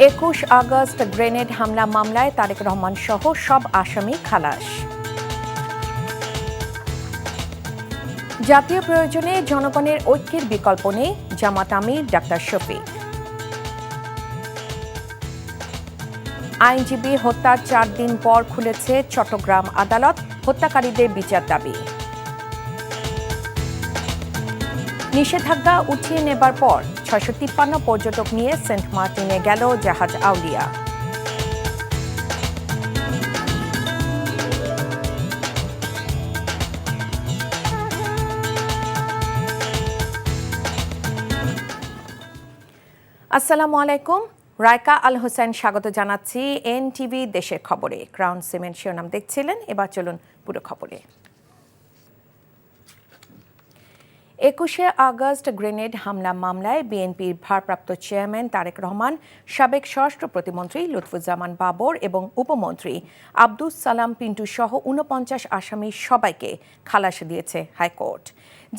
21 August grenade হামলা মামলায় তারেক রহমান সহ সব আসামি খালাস। জাতীয় প্রয়োজনে জনগণের ঐক্যের বিকল্প নেই, জামাত আমির ডাক্তার শফিক। আইনজীবী হত্যার 4 দিন পর খুলেছে চট্টগ্রাম আদালত, হত্যাকারীদের বিচার দাবি। নিষেধাজ্ঞা উঠিয়ে নেবার পর 653 পর্যটক নিয়ে সেন্ট মার্টিনে গেল জাহাজ আউলিয়া। আসসালামু আলাইকুম, রায়কা আল হোসেন স্বাগত জানাচ্ছি এনটিভি দেশের খবরে। ক্রাউন সিমেন্ট শিরোনাম দেখছিলেন, এবার চলুন পুরো খবরে। 21 আগস্ট গ্রেনেড হামলা মামলায় বিএনপির ভারপ্রাপ্ত চেয়ারম্যান তারেক রহমান, সাবেক স্বরাষ্ট্র প্রতিমন্ত্রী লুৎফুজ্জামান বাবর এবং উপমন্ত্রী আব্দুস সালাম পিন্টু সহ 49 আসামি সবাইকে খালাস দিয়েছে হাইকোর্ট।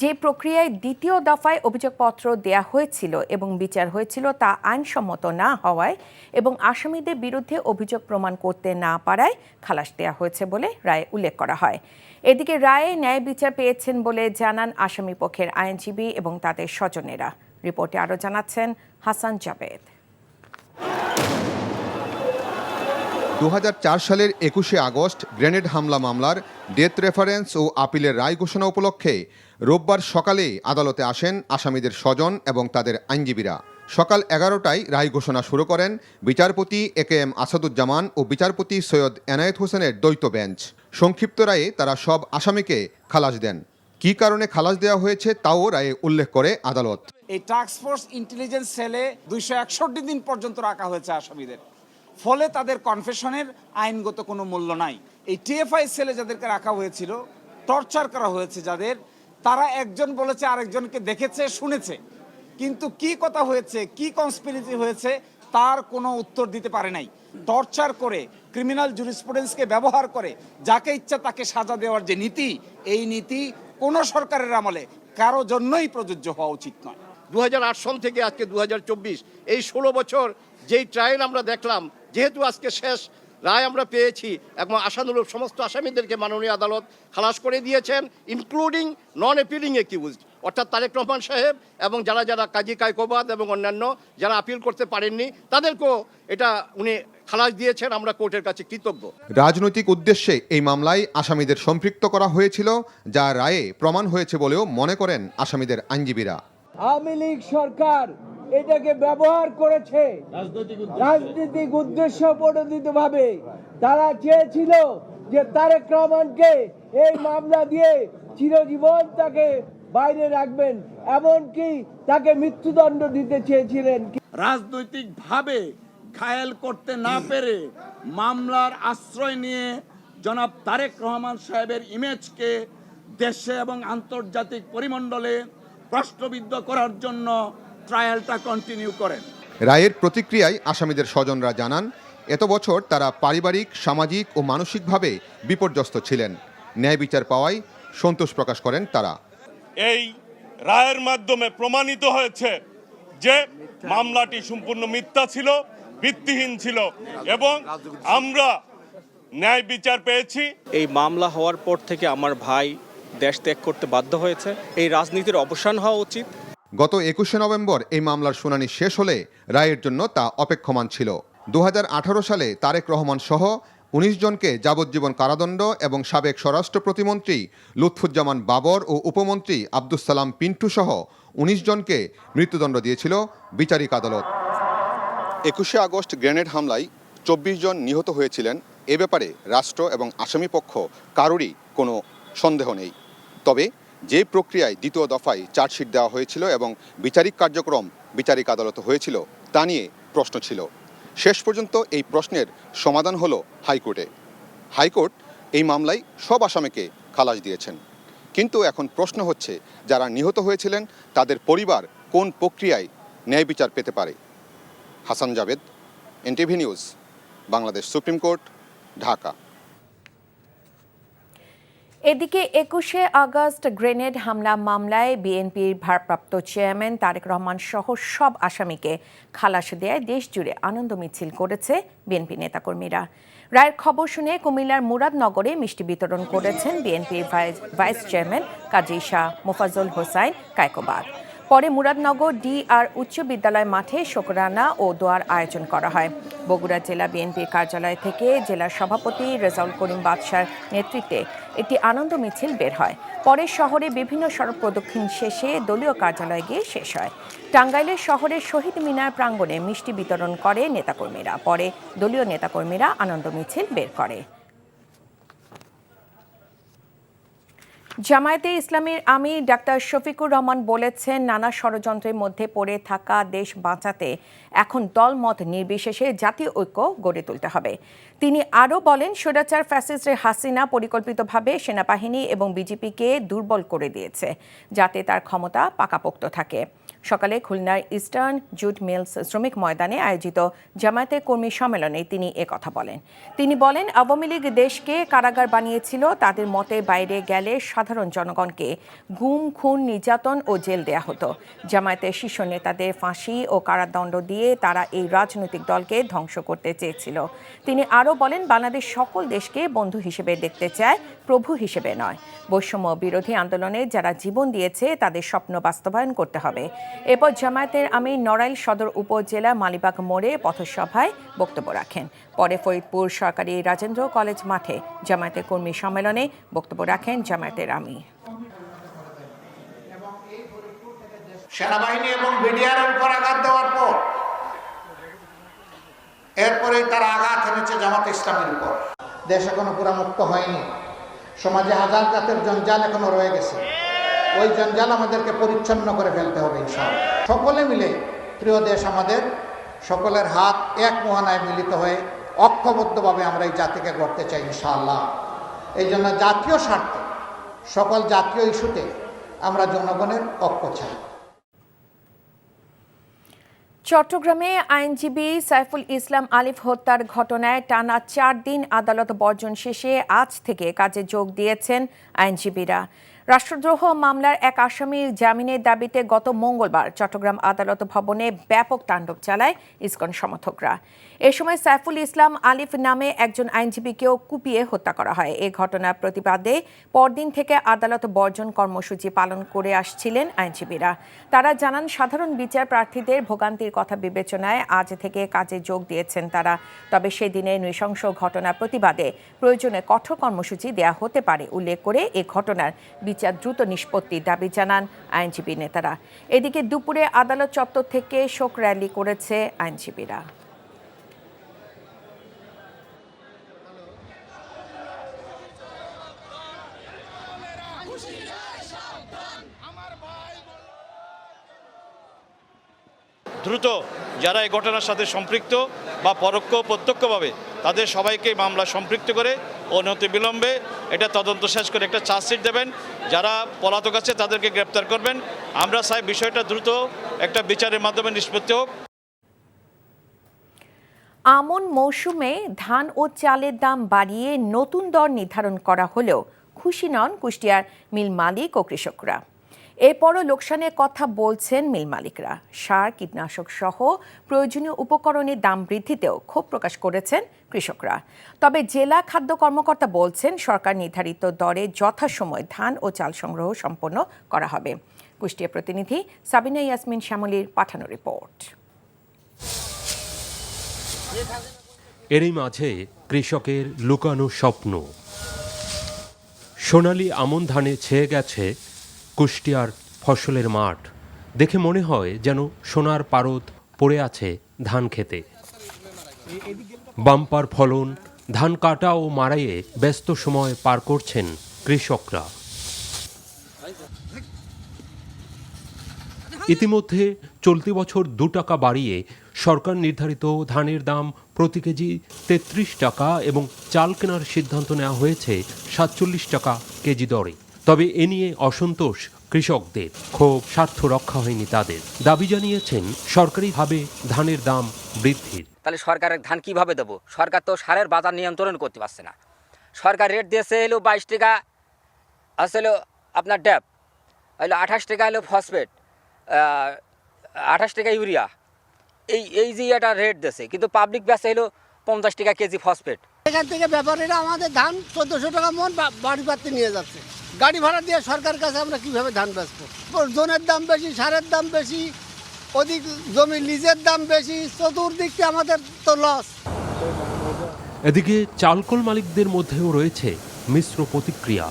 যে প্রক্রিয়ায় দ্বিতীয় দফায় অভিযোগপত্র দেয়া হয়েছিল এবং বিচার হয়েছিল তা আইনসম্মত না হওয়ায় এবং আসামিদের বিরুদ্ধে অভিযোগ প্রমাণ করতে না পারায় খালাস দেয়া হয়েছে বলে রায়ে উল্লেখ করা হয়। এদিকে রায়ে ন্যায় বিচার পেয়েছেন বলে জানান আসামি পক্ষের আইনজীবী এবং তাদের স্বজনেরা। রিপোর্টে আরও জানাচ্ছেন হাসান জাবেদ। 2004 সালের 21 আগস্ট গ্রেনেড হামলা মামলার ডেথ রেফারেন্স ও আপিলের রায় ঘোষণা উপলক্ষে রোববার সকালে আদালতে আসেন আসামিদের স্বজন এবং তাদের আইনজীবীরা। সকাল 11টায় রায় ঘোষণা শুরু করেন বিচারপতি AKM আসাদুজ্জামান ও বিচারপতি সৈয়দ এনায়েত হোসেনের দ্বৈত বেঞ্চ। সংক্ষিপ্ত রায়ে তারা সব আসামিকে খালাস দেন। কী কারণে খালাস দেওয়া হয়েছে তাও রায়ে উল্লেখ করে আদালত। এই টাস্কফোর্স ইন্টেলিজেন্স সেলে 261 দিন পর্যন্ত রাখা হয়েছে আসামিদের, ফলে তাদের কনফেশনের আইনগত কোনো মূল্য নাই। এই TFI সেলে যাদেরকে রাখা হয়েছিল, টর্চার করা হয়েছে যাদের, তারা একজন বলেছে আরেকজনকে দেখেছে শুনেছে, কিন্তু কি কথা হয়েছে, কি কনস্পিরেসি হয়েছে তার কোনো উত্তর দিতে পারে নাই। টর্চার করে, ক্রিমিনাল জুরিসপ্রুডেন্সকে ব্যবহার করে যাকে ইচ্ছা তাকে সাজা দেওয়ার যে নীতি, এই নীতি কোনো সরকারের আমলে কারো জন্যই প্রযোজ্য হওয়া উচিত নয়। 2008 সাল থেকে আজকে 2024, এই 16 বছর যেই ট্রায়াল আমরা দেখলাম, যেহেতু আজকে শেষ রায় আমরা পেয়েছি এবং আশানুরূপ সমস্ত আসামিদেরকে মাননীয় আদালত খালাস করে দিয়েছেন, ইনক্লুডিং নন অ্যাপিলিং অ্যাকিউজড, অর্থাৎ তারেক রহমান সাহেব এবং যারা যারা কাজী কায়কোবাদ এবং অন্যান্য যারা আপিল করতে পারেননি তাদেরকেও এটা উনি খালাস দিয়েছেন। আমরা কোর্টের কাছে কৃতজ্ঞ। রাজনৈতিক উদ্দেশ্যে এই মামলায় আসামিদের সম্পৃক্ত করা হয়েছিল, যা রায়ে প্রমাণ হয়েছে বলেও মনে করেন আসামিদের আইনজীবীরা। আওয়ামী লীগ সরকার এটাকে ব্যবহার করেছে রাজনৈতিক উদ্দেশ্য প্রণোদিতভাবে। তারা চেয়েছিল যে তারেক রহমানকে এই মামলা দিয়ে চিরজীবন তাকে বাইরে রাখবেন, এমনকি তাকে মৃত্যুদণ্ড দিতে চেয়েছিলেন। রাজনৈতিকভাবে ঘায়েল করতে না পেরে মামলার আশ্রয় নিয়ে জনাব তারেক রহমান সাহেবের ইমেজকে দেশে এবং আন্তর্জাতিক পরিমণ্ডলে প্রশ্নবিদ্ধ করার জন্য ট্রায়ালটা কন্টিনিউ করেন। রায়ের প্রতিক্রিয়ায় আসামিদের স্বজনরা জানান, এত বছর তারা পারিবারিক, সামাজিক ও মানসিকভাবে বিপর্যস্ত ছিলেন। ন্যায় বিচার পাওয়ায় সন্তোষ প্রকাশ করেন তারা। এই রায়ের মাধ্যমে প্রমাণিত হয়েছে যে মামলাটি সম্পূর্ণ মিথ্যা ছিল, ভিত্তিহীন ছিল এবং আমরা ন্যায় বিচার পেয়েছি। এই মামলা হওয়ার পর থেকে আমার ভাই দেশ ত্যাগ করতে বাধ্য হয়েছে। এই রাজনীতির অবসান হওয়া উচিত। গত 21 নভেম্বর এই মামলার শুনানি শেষ হলে রায়ের জন্য তা অপেক্ষমান ছিল। 2018 সালে তারেক রহমান সহ 19 জনকে যাবজ্জীবন কারাদণ্ড এবং সাবেক স্বরাষ্ট্র প্রতিমন্ত্রী লুৎফুজ্জামান বাবর ও উপমন্ত্রী আব্দুস সালাম পিন্টু সহ 19 জনকে মৃত্যুদণ্ড দিয়েছিল বিচারিক আদালত। 21 আগস্ট গ্রেনেড হামলায় 24 জন নিহত হয়েছিলেন। এ ব্যাপারে রাষ্ট্র এবং আসামি পক্ষ কারোরই কোনো সন্দেহ নেই। তবে যে প্রক্রিয়ায় দ্বিতীয় দফায় চার্জশিট দেওয়া হয়েছিল এবং বিচারিক কার্যক্রম বিচারিক আদালতে হয়েছিল তা নিয়ে প্রশ্ন ছিল। শেষ পর্যন্ত এই প্রশ্নের সমাধান হলো হাইকোর্টে। হাইকোর্ট এই মামলায় সব আসামিকে খালাস দিয়েছেন। কিন্তু এখন প্রশ্ন হচ্ছে, যারা নিহত হয়েছিলেন তাদের পরিবার কোন প্রক্রিয়ায় ন্যায় বিচার পেতে পারে। Hasan Javed, NTV news, Bangladesh supreme court, Dhaka. এদিকে ২১শে আগস্ট গ্রেনেড হামলা মামলায় বিএনপির ভারপ্রাপ্ত চেয়ারম্যান তারেক রহমান সহ সব আসামিকে খালাস দেয়ায় দেশ জুড়ে আনন্দ মিছিল করেছে বিএনপি নেতাকর্মীরা। রায়ের খবর শুনে কুমিল্লার মুরাদনগরে মিষ্টি বিতরণ করেছেন বিএনপির ভাইস চেয়ারম্যান কাজী শাহ মোফাজ্জল হোসাইন কায়কোবাদ। পরে মুরাদনগর DR উচ্চ বিদ্যালয় মাঠে শোকরানা ও দোয়ার আয়োজন করা হয়। বগুড়া জেলা বিএনপির কার্যালয় থেকে জেলা সভাপতি রেজাউল করিম বাদশার নেতৃত্বে একটি আনন্দ মিছিল বের হয়। পরে শহরে বিভিন্ন সড়ক প্রদক্ষিণ শেষে দলীয় কার্যালয়ে গিয়ে শেষ হয়। টাঙ্গাইলের শহরের শহীদ মিনার প্রাঙ্গণে মিষ্টি বিতরণ করে নেতাকর্মীরা। পরে দলীয় নেতাকর্মীরা আনন্দ মিছিল বের করে। জামায়াতে ইসলামীর আমির ডাক্তার শফিকুর রহমান বলেছেন, নানা ষড়যন্ত্রের মধ্যে পড়ে থাকা দেশ বাঁচাতে এখন দলমত নির্বিশেষে জাতীয় ঐক্য গড়ে তুলতে হবে। তিনি আরও বলেন, স্বৈরাচার ফ্যাসিস্ট হাসিনা পরিকল্পিতভাবে সেনাবাহিনী এবং বিজেপিকে দুর্বল করে দিয়েছে যাতে তার ক্ষমতা পাকাপোক্ত থাকে। সকালে খুলনার ইস্টার্ন জুট মিলস শ্রমিক ময়দানে আয়োজিত জামায়াতের কর্মী সম্মেলনে তিনি একথা বলেন। তিনি বলেন, আওয়ামী লীগ দেশকে কারাগার বানিয়েছিল। তাদের মতে বাইরে গেলে সাধারণ জনগণকে গুম, খুন, নির্যাতন ও জেল দেয়া হতো। জামায়াতের শীর্ষ নেতাদের ফাঁসি ও কারাদণ্ড দিয়ে তারা এই রাজনৈতিক দলকে ধ্বংস করতে চেয়েছিল। তিনি আরও বলেন, বাংলাদেশ সকল দেশকে বন্ধু হিসেবে দেখতে চায়, প্রভু হিসেবে নয়। বৈষম্য বিরোধী আন্দোলনে যারা জীবন দিয়েছে তাদের স্বপ্ন বাস্তবায়ন করতে হবে। এরপর জামায়াতের আমির নড়াইল সদর উপজেলা মালিবাগ মোড়ে পথসভায় বক্তব্য রাখেন। পরে ফরিদপুর সরকারি রাজেন্দ্র কলেজ মাঠে জামায়াতের কর্মী সম্মেলনে বক্তব্য রাখেন জামায়াতের আমির। সেনাবাহিনী এবং বিডিআরের উপর আঘাত দেওয়ার পর এরপরে তারা আঘাত এনেছে জামাত ইসলামের উপর। দেশ এখনো পুরা মুক্ত হয়নি। সমাজে হাজার জাতের জঞ্জাল এখনো রয়ে গেছে। ওই জঞ্জাল আমাদেরকে পরিচ্ছন্ন করে ফেলতে হবে ইনশাআল্লাহ। সকলে মিলে, প্রিয় দেশ আমাদের, সকলের হাত এক মোহনায় মিলিত হয়ে ঐক্যবদ্ধভাবে আমরা এই জাতিকে গড়তে চাই ইনশাআল্লাহ। এই জন্য জাতীয় স্বার্থে সকল জাতীয় ইস্যুতে আমরা জনগণের ঐক্য চাই। চট্টগ্রামে আইনজীবী সাইফুল ইসলাম আলিফ হত্যার ঘটনায় টানা 4 দিন আদালত বর্জন শেষে আজ থেকে কাজে যোগ দিয়েছেন আইনজীবীরা। রাষ্ট্রদ্রোহ মামলার এক আসামির জামিনের দাবিতে গত মঙ্গলবার চট্টগ্রাম আদালত ভবনে ব্যাপক তাণ্ডব চালায় ইসকন সমর্থকরা। এ সময় সাইফুল ইসলাম আলিফ নামে একজন আইনজীবীকেও কুপিয়ে হত্যা করা হয়। এ ঘটনার প্রতিবাদে পরদিন থেকে আদালত বর্জন কর্মসূচি পালন করে আসছিলেন আইনজীবীরা। তারা জানান, সাধারণ বিচার প্রার্থীদের ভোগান্তির কথা বিবেচনায় আজ থেকে কাজে যোগ দিয়েছেন তারা। তবে সেদিনের নৃশংস ঘটনার প্রতিবাদে প্রয়োজনে কঠোর কর্মসূচি দেয়া হতে পারে উল্লেখ করে এ ঘটনার বিচার দ্রুত নিষ্পত্তির দাবি জানান আইনজীবী নেতারা। এদিকে দুপুরে আদালত চত্বর থেকে শোক র্যালি করেছে আইনজীবীরা। দ্রুত যারা এই ঘটনার সাথে সম্পৃক্ত বা পরোক্ষ প্রত্যক্ষভাবে তাদের সবাইকে মামলা সম্পৃক্ত করে অনতিবিলম্বে এটা তদন্ত শেষ করে একটা চার্জশিট দেবেন। যারা পলাতক আছে তাদেরকে গ্রেপ্তার করবেন। আমরা চাই বিষয়টা দ্রুত একটা বিচারের মাধ্যমে নিষ্পত্তি হোক। আমন মৌসুমে ধান ও চালের দাম বাড়িয়ে নতুন দর নির্ধারণ করা হলেও খুশি নন কুষ্টিয়ার মিল মালিক ও কৃষকরা। এরপরও লোকসানের কথা বলছেন মিল মালিকরা। সার, কীটনাশক সহ প্রয়োজনীয় উপকরণের দাম বৃদ্ধিতেও ক্ষোভ প্রকাশ করেছেন কৃষকরা। তবে জেলা খাদ্য কর্মকর্তা বলছেন, সরকার নির্ধারিত দরে যথাসময়ে ধান ও চাল সংগ্রহ সম্পন্ন করা হবে। কুষ্টিয়া প্রতিনিধি সাবিনা ইয়াসমিন শ্যামলীর পাঠানো রিপোর্ট। এরই মাঝে কৃষকের লুকানো স্বপ্ন। সোনালী আমন ধানে ছেয়ে গেছে কুষ্টিয়ার ফসলের মাঠ। দেখে মনে হয় যেন সোনার পারদ পড়ে আছে ধান খেতে। বাম্পার ফলন, ধান কাটা ও মাড়াইয়ে ব্যস্ত সময় পার করছেন কৃষকরা। ইতিমধ্যে চলতি বছর 2 টাকা বাড়িয়ে সরকার নির্ধারিত ধানের দাম প্রতি কেজি 33 টাকা এবং চাল কেনার সিদ্ধান্ত নেওয়া হয়েছে 47 টাকা কেজি দরে। তবে এ নিয়ে অসন্তোষ কৃষকদের। ক্ষোভ, স্বার্থ রক্ষা হয়নি তাদের। দাবি জানিয়েছেন সরকারিভাবে ধানের দাম বৃদ্ধির। তাহলে সরকারের ধান কিভাবে দেবো? সরকার তো সারের বাজার নিয়ন্ত্রণ করতে পারছে না। সরকার রেট দিয়েছে এলো 22 টাকা আসলে আপনার ড্যাপ হলো 28 টাকা হলো ফসফেট, 28 টাকা ইউরিয়া, এই যে এটা রেট দিয়েছে, কিন্তু পাবলিক বেচে হলো 50 টাকা কেজি ফসফেট। এখান থেকে ব্যাপারীরা আমাদের ধান 1400 টাকা মন বাড়ি পাতে নিয়ে যাচ্ছে। গাড়ি ভাড়া দিয়ে সরকারের কাছে আমরা কিভাবে ধান বেচবো? জোনের দাম বেশি, সারের দাম বেশি, অধিক জমি লিজের দাম বেশি, চতুর্দিক থেকে আমাদের তো লস। এদিকে চালকল মালিকদের মধ্যেও রয়েছে মিশ্র প্রতিক্রিয়া।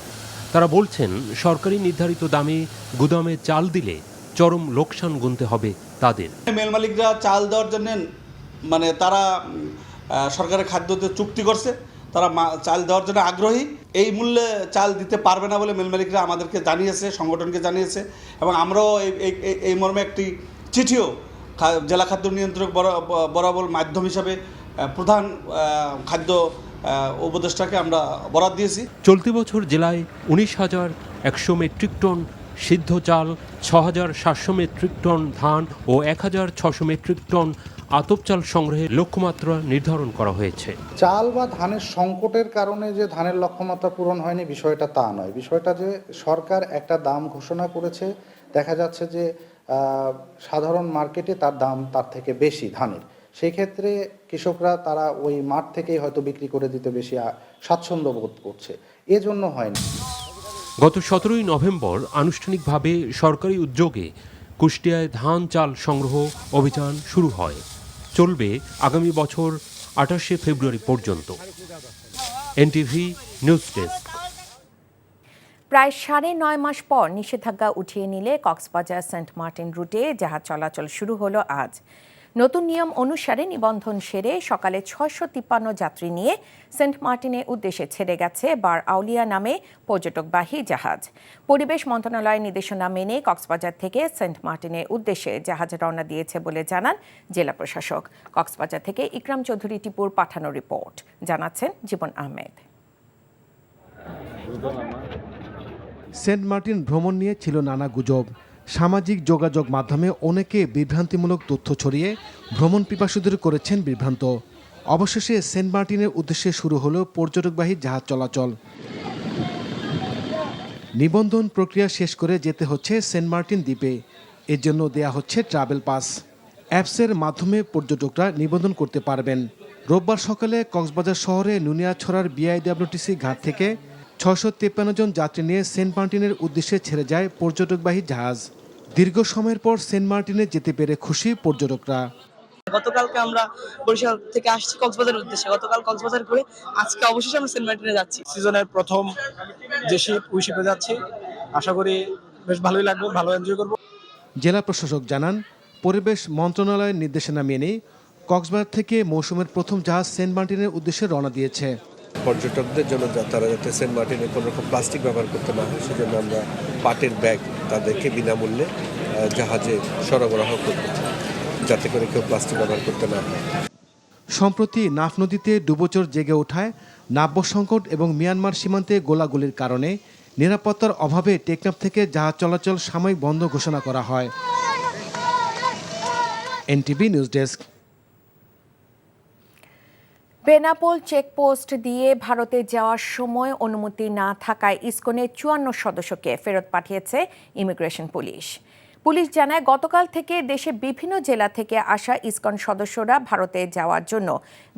তারা বলছেন সরকারি নির্ধারিত দামে গুদামে চাল দিলে চরম লোকসান গুনতে হবে তাদের। মেল মালিকরা চাল দেওয়ার জন্য মানে তারা সরকারের খাদ্যতে চুক্তি করছে, তারা চাল দেওয়ার জন্য আগ্রহী। এই মূল্যে চাল দিতে পারবে না বলে মেল মালিকরা আমাদেরকে জানিয়েছে, সংগঠনকে জানিয়েছে, এবং আমরাও এই মর্মে একটি চিঠিও জেলা খাদ্য নিয়ন্ত্রক বরাবর মাধ্যম হিসাবে প্রধান খাদ্য উপদেষ্টাকে আমরা বরাদ দিয়েছি। চলতি বছর জেলায় 19,100 মেট্রিক টন সিদ্ধ চাল, 6,700 মেট্রিক টন ধান ও 1,600 মেট্রিক টন আতপ চাল সংগ্রহের লক্ষ্যমাত্রা নির্ধারণ করা হয়েছে। চাল বা ধানের সংকটের কারণে যে ধানের লক্ষ্যমাত্রা পূরণ হয়নি বিষয়টা তা নয়। বিষয়টা যে সরকার একটা দাম ঘোষণা করেছে, দেখা যাচ্ছে যে সাধারণ মার্কেটে তার দাম তার থেকে বেশি ধানের, সেই ক্ষেত্রে কৃষকরা তারা ওই মাঠ থেকেই হয়তো বিক্রি করে দিতে বেশি স্বাচ্ছন্দ্য বোধ করছে, এজন্য হয়নি। গত 17ই নভেম্বর আনুষ্ঠানিকভাবে সরকারি উদ্যোগে কুষ্টিয়ায় ধান চাল সংগ্রহ অভিযান শুরু হয়। চলবে আগামী বছর 28শে ফেব্রুয়ারি পর্যন্ত। NTV news desk. প্রায় 9.5 মাস পর নিষেধাজ্ঞা উঠিয়ে নিলে কক্সবাজার সেন্ট মার্টিন রুটে জাহাজ চলাচল শুরু হলো আজ। নতুন নিয়ম অনুসারে নিবন্ধন সেরে সকালে 653 যাত্রী নিয়ে সেন্ট মার্টিনের উদ্দেশ্যে ছেড়ে গেছে বার আউলিয়া নামে পর্যটকবাহী জাহাজ। পরিবেশ মন্ত্রণালয়ের নির্দেশনা মেনে কক্সবাজার থেকে সেন্ট মার্টিনের উদ্দেশ্যে জাহাজ রওনা দিয়েছে বলে জানান জেলা প্রশাসক। কক্সবাজার থেকে ইকরাম চৌধুরী টিপুর পাঠানো রিপোর্ট, জানাচ্ছেন জীবন আহমেদ। সেন্ট মার্টিন ভ্রমণ নিয়ে ছিল নানা গুজব। সামাজিক যোগাযোগ মাধ্যমে অনেকে বিভ্রান্তিমূলক তথ্য ছড়িয়ে ভ্রমণ পিপাসুদের করেছেন বিভ্রান্ত। অবশেষে সেন্ট মার্টিনের উদ্দেশ্যে শুরু হলো পর্যটকবাহী জাহাজ চলাচল। নিবন্ধন প্রক্রিয়া শেষ করে যেতে হচ্ছে সেন্ট মার্টিন দ্বীপে। এর জন্য দেয়া হচ্ছে ট্রাভেল পাস। অ্যাপসের মাধ্যমে পর্যটকরা নিবন্ধন করতে পারবেন। রোববার সকালে কক্সবাজার শহরে নুনিয়াছড়ার বিআইডব্লিউটিসি ঘাট থেকে 653 জন যাত্রী নিয়ে সেন্ট মার্টিনের উদ্দেশ্যে ছেড়ে যায় পর্যটকবাহী জাহাজ। দীর্ঘ সময়ের পর সেন্ট মার্টিনে যেতে পেরে খুশি পর্যটকরা। গতকালকে আমরা বরিশাল থেকে আসছি কক্সবাজারের উদ্দেশ্যে, গতকাল কক্সবাজার ঘুরে আজকে অবশেষে আমরা সেন্ট মার্টিনে যাচ্ছি। সিজনের প্রথম যে শিপ, ওই শিপে যাচ্ছি। আশা করি বেশ ভালোই লাগবে, ভালো এনজয় করব। জেলা প্রশাসক জানান, পরিবেশ মন্ত্রণালয়ের নির্দেশনা মেনে কক্সবাজার থেকে মৌসুমের প্রথম জাহাজ সেন্ট মার্টিনের উদ্দেশ্যে রওনা দিয়েছে। পর্যটকদের জন্য তারা যাতে সেন্ট মার্টিনে কোনো রকম প্লাস্টিক ব্যবহার করতে না হয়, সেজন্য আমরা পাটের ব্যাগ তাদেরকে বিনামূল্যে জাহাজে সরবরাহ করব, যাতে করে কেউ প্লাস্টিক ব্যবহার করতে না হয়। সম্প্রতি নাফ নদীতে ডুবোচর জেগে ওঠায় নাব্য সংকট এবং মিয়ানমার সীমান্তে গোলাগুলির কারণে নিরাপত্তার অভাবে টেকনাফ থেকে জাহাজ চলাচল সাময়িক বন্ধ ঘোষণা করা হয়। NTV news desk. Benapole checkpost দিয়ে ভারতে যাওয়ার সময় অনুমতি না থাকায় ইসকনের 54 সদস্যকে ফেরত পাঠিয়েছে ইমিগ্রেশন পুলিশ। পুলিশ জানায়, গতকাল থেকে দেশের বিভিন্ন জেলা থেকে আসা ইসকন সদস্যরা ভারতে যাওয়ার জন্য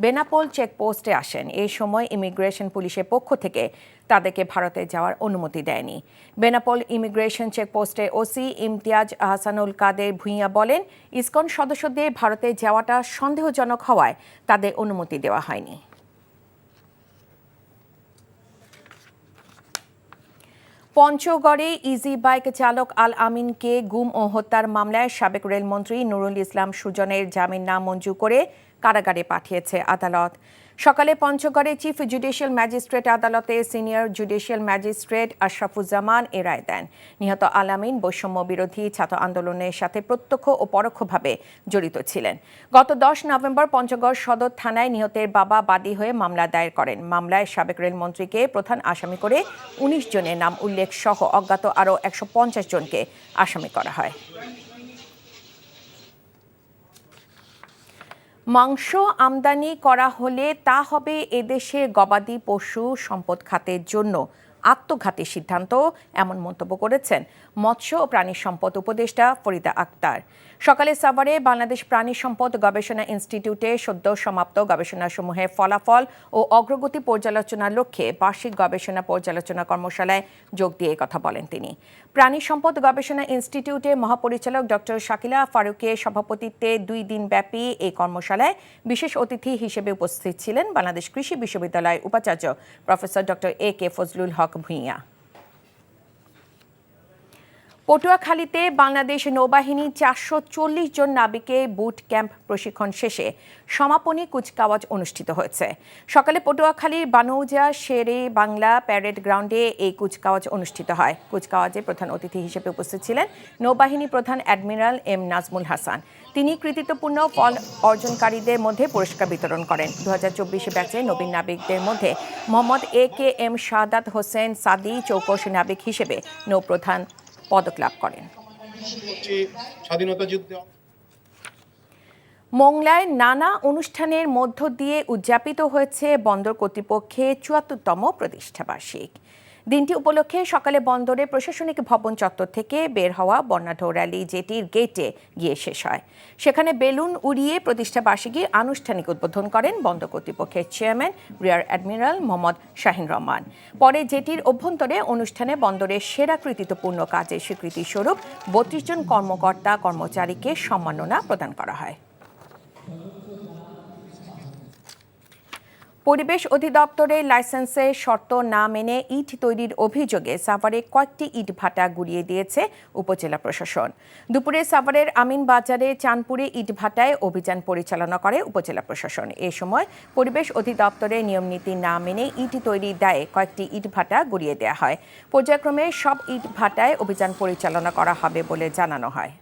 বেনাপোল চেকপোস্টে আসেন। এই সময় ইমিগ্রেশন পুলিশের পক্ষ থেকে তাদেরকে ভারতে যাওয়ার অনুমতি দেয়নি। বেনাপোল ইমিগ্রেশন চেকপোস্টে ওসি ইমতিয়াজ আহসানুল কাদের ভূঁইয়া বলেন, ইসকন সদস্যদের ভারতে যাওয়াটা সন্দেহজনক হওয়ায় তাদের অনুমতি দেওয়া হয়নি। পঞ্চগড়ে ইজি বাইক চালক আল আমিনকে গুম ও হত্যার মামলায় সাবেক রেলমন্ত্রী নুরুল ইসলাম সুজনের জামিন নামঞ্জুর করে কারাগারে পাঠিয়েছে আদালত। সকালে পঞ্চগড়ে চিফ জুডিশিয়াল ম্যাজিস্ট্রেট আদালতে সিনিয়র জুডিশিয়াল ম্যাজিস্ট্রেট আশরাফুজ্জামান এ রায় দেন। নিহত আল আমিন বৈষম্য বিরোধী ছাত্র আন্দোলনের সাথে প্রত্যক্ষ ও পরোক্ষভাবে জড়িত ছিলেন। গত 10 নভেম্বর পঞ্চগড় সদর থানায় নিহতের বাবা বাদী হয়ে মামলা দায়ের করেন। মামলায় সাবেক রেলমন্ত্রীকে প্রধান আসামি করে 19 জনের নাম উল্লেখ সহ অজ্ঞাত আরও 150 জনকে আসামি করা হয়। মাংস আমদানি করা হলে তা হবে এদেশের গবাদি পশু সম্পদ খাতের জন্য আত্মঘাতী সিদ্ধান্ত, এমন মন্তব্য করেছেন মৎস্য ও প্রাণী সম্পদ উপদেষ্টা ফরিদা আক্তার। সকালে সাভারে বাংলাদেশ প্রাণী সম্পদ গবেষণা ইনস্টিটিউটে সদ্য সমাপ্ত গবেষণাসমূহের ফলাফল ও অগ্রগতি পর্যালোচনার লক্ষ্যে বার্ষিক গবেষণা পর্যালোচনা কর্মশালায় যোগ দিয়ে কথা বলেন তিনি। প্রাণী সম্পদ গবেষণা ইনস্টিটিউটের মহাপরিচালক ডক্টর শাকিলা ফারুকের সভাপতিত্বে 2 দিনব্যাপী এই কর্মশালায় বিশেষ অতিথি হিসেবে উপস্থিত ছিলেন বাংলাদেশ কৃষি বিশ্ববিদ্যালয়ের উপাচার্য প্রফেসর ডক্টর AK ফজলুল হক ভূঁইয়া। পটুয়াখালীতে বাংলাদেশ নৌবাহিনী 440 জন নাবিকের বুট ক্যাম্প প্রশিক্ষণ শেষে সমাপনী কুচকাওয়াজ অনুষ্ঠিত হয়েছে। সকালে পটুয়াখালীর বানৌজা শেরে বাংলা প্যারেড গ্রাউন্ডে এই কুচকাওয়াজ অনুষ্ঠিত হয়। কুচকাওয়াজে প্রধান অতিথি হিসেবে উপস্থিত ছিলেন নৌবাহিনী প্রধান অ্যাডমিরাল M নাজমুল হাসান। তিনি কৃতিত্বপূর্ণ ফল অর্জনকারীদের মধ্যে পুরস্কার বিতরণ করেন। 2024 ব্যাচে নবীন নাবিকদের মধ্যে মোহাম্মদ AK-M শাহাদাত হোসেন সাদি চৌকস নাবিক হিসেবে নৌপ্রধান পদক লাভ করেন। মোংলায় নানা অনুষ্ঠানের মধ্য দিয়ে উদযাপিত হয়েছে বন্দর কর্তৃপক্ষের 74তম প্রতিষ্ঠাবার্ষিক। দিনটি উপলক্ষে সকালে বন্দরে প্রশাসনিক ভবন চত্বর থেকে বের হওয়া বর্ণাঢ্য র্যালি জেটির গেটে গিয়ে শেষ হয়। সেখানে বেলুন উড়িয়ে প্রতিষ্ঠাবার্ষিকী আনুষ্ঠানিক উদ্বোধন করেন বন্দর কর্তৃপক্ষের chairman rear admiral Mohammad Shahin Rahman. পরে জেটির অভ্যন্তরে অনুষ্ঠানে বন্দরের সেরা কৃতিত্বপূর্ণ কাজের স্বীকৃতি স্বরূপ 32 জন কর্মকর্তা কর্মচারীকে সম্মাননা প্রদান করা হয়। পরিবেশ অধিদপ্তরের লাইসেন্সের শর্ত না মেনে ইট তৈরির অভিযোগে সাভারে কয়েকটি ইট ভাটা গুড়িয়ে দিয়েছে উপজেলা প্রশাসন। দুপুরে সাভারের আমিনবাজারে চাঁদপুরে ইট ভাটায় অভিযান পরিচালনা করে উপজেলা প্রশাসন। এ সময় পরিবেশ অধিদপ্তরের নিয়মনীতি না মেনে ইট তৈরির দায়ে কয়েকটি ইট ভাটা গুড়িয়ে দেওয়া হয়। পর্যায়ক্রমে সব ইট ভাটায় অভিযান পরিচালনা করা হবে বলে জানানো হয়।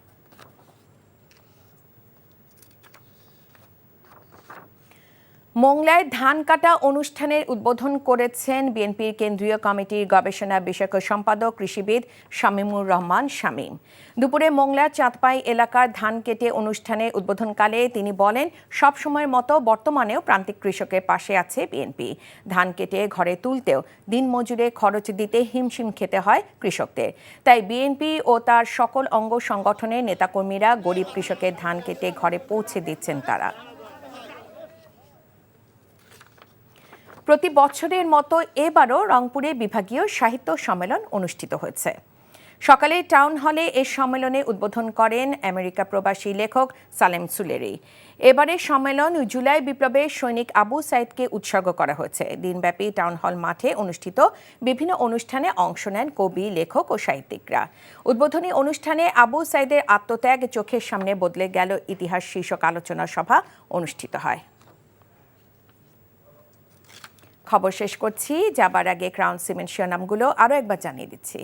মোংলায় ধান কাটা অনুষ্ঠানের উদ্বোধন করেছেন বিএনপির কেন্দ্রীয় কমিটির গবেষণা বিষয়ক সম্পাদক কৃষিবিদ শামীমুর রহমান শামীম। দুপুরে মোংলার চাঁদপাই এলাকার ধান কেটে অনুষ্ঠানে উদ্বোধনকালে তিনি বলেন, সব সময়ের মতো বর্তমানেও প্রান্তিক কৃষকের পাশে আছে বিএনপি। ধান কেটে ঘরে তুলতেও দিনমজুরে খরচ দিতে হিমশিম খেতে হয় কৃষকদের। তাই বিএনপি ও তার সকল অঙ্গ সংগঠনের নেতাকর্মীরা গরিব কৃষকের ধান কেটে ঘরে পৌঁছে দিচ্ছেন তারা। প্রতি বছরের মতো এবারও রংপুরে বিভাগীয় সাহিত্য সম্মেলন অনুষ্ঠিত হয়েছে। সকালে টাউন হলে এই সম্মেলনে উদ্বোধন করেন আমেরিকা প্রবাসী লেখক সালেম সুলেরি। এবারের সম্মেলন জুলাই বিপ্লবের সৈনিক আবু সাইদকে উৎসর্গ করা হয়েছে। দিনব্যাপী টাউন হল মাঠে অনুষ্ঠিত বিভিন্ন অনুষ্ঠানে অংশ নেন কবি, লেখক ও সাহিত্যিকরা। উদ্বোধনী অনুষ্ঠানে আবু সাইদের আত্মত্যাগ চোখের সামনে বদলে গেল ইতিহাস শীর্ষক আলোচনা সভা অনুষ্ঠিত হয়। খবর শেষ করছি, যাবার আগে ক্রাউন সিমেন্ট শিরোনামগুলো আরও একবার জানিয়ে দিচ্ছি।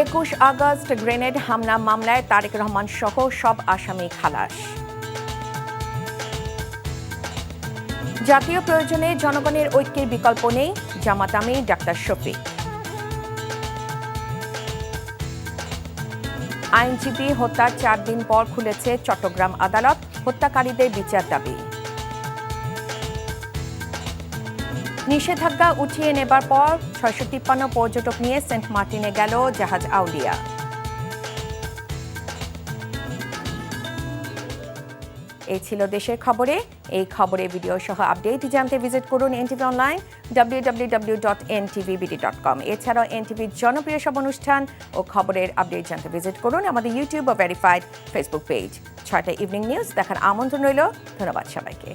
21 আগস্ট গ্রেনেড হামলা মামলায় তারেক রহমান সহ সব আসামি খালাস। জাতীয় প্রয়োজনে জনগণের ঐক্যের বিকল্প নেই, জামাত আমির ডাক্তার শফিক। আইনজীবী হত্যার 4 দিন পর খুলেছে চট্টগ্রাম আদালত, হত্যাকারীদের বিচার দাবি। নিষেধাজ্ঞা উঠিয়ে নেবার পর 653 পর্যটক নিয়ে সেন্ট মার্টিনে গেল জাহাজ আউলিয়া। এই ছিল দেশের খবরে। এই খবরে ভিডিও সহ আপডেট জানতে ভিজিট করুন এনটিভি অনলাইন www.ntvbd.com। এছাড়াও এনটিভির জনপ্রিয় সব অনুষ্ঠান ও খবরের আপডেট জানতে ভিজিট করুন আমাদের ইউটিউব ও ভেরিফাইড ফেসবুক পেজ। 6টা ইভিনিং নিউজ দেখার আমন্ত্রণ রইল। ধন্যবাদ সবাইকে।